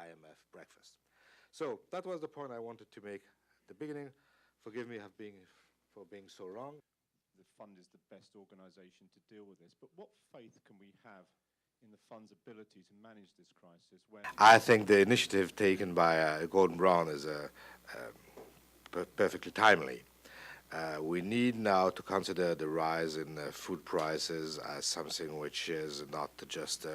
IMF breakfast. So that was the point I wanted to make at the beginning. Forgive me for being so long. The fund is the best organization to deal with this, but what faith can we have in the fund's ability to manage this crisis when... I think the initiative taken by Gordon Brown is perfectly timely. We need now to consider the rise in food prices as something which is not just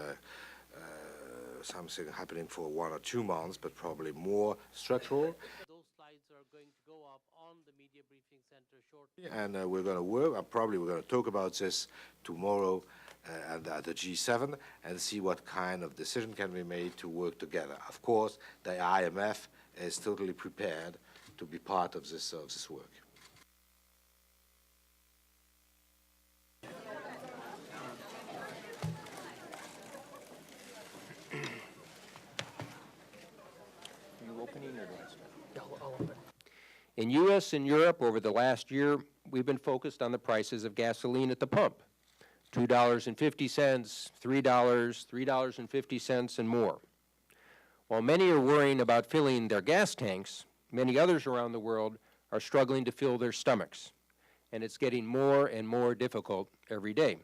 something happening for 1 or 2 months, but probably more structural. Those slides are going to go up on the Media Briefing Center shortly. And we're going to work, we're going to talk about this tomorrow at the G7 and see what kind of decision can be made to work together. Of course, the IMF is totally prepared to be part of this work. In U.S. and Europe over the last year, we've been focused on the prices of gasoline at the pump. $2.50, $3, $3.50, and more. While many are worrying about filling their gas tanks, many others around the world are struggling to fill their stomachs, and it's getting more and more difficult every day.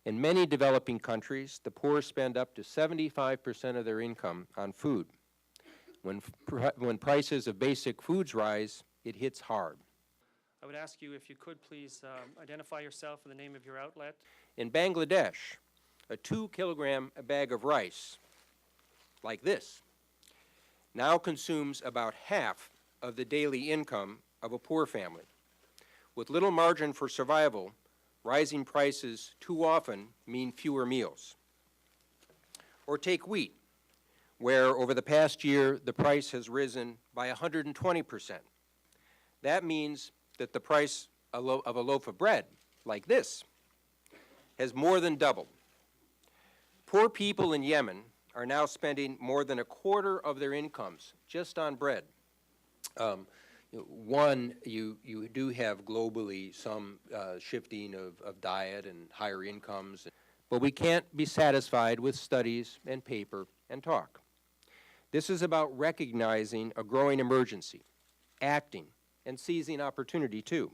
In many developing countries, the poor spend up to 75% of their income on food. When prices of basic foods rise, it hits hard. I would ask you if you could please identify yourself and the name of your outlet. In Bangladesh, a 2-kilogram bag of rice, like this, now consumes about half of the daily income of a poor family. With little margin for survival, rising prices too often mean fewer meals. Or take wheat, where over the past year the price has risen by 120%. That means that the price of a loaf of bread, like this, has more than doubled. Poor people in Yemen are now spending more than a quarter of their incomes just on bread. You do have globally some shifting of diet and higher incomes, but we can't be satisfied with studies and paper and talk. This is about recognizing a growing emergency, acting, and seizing opportunity too.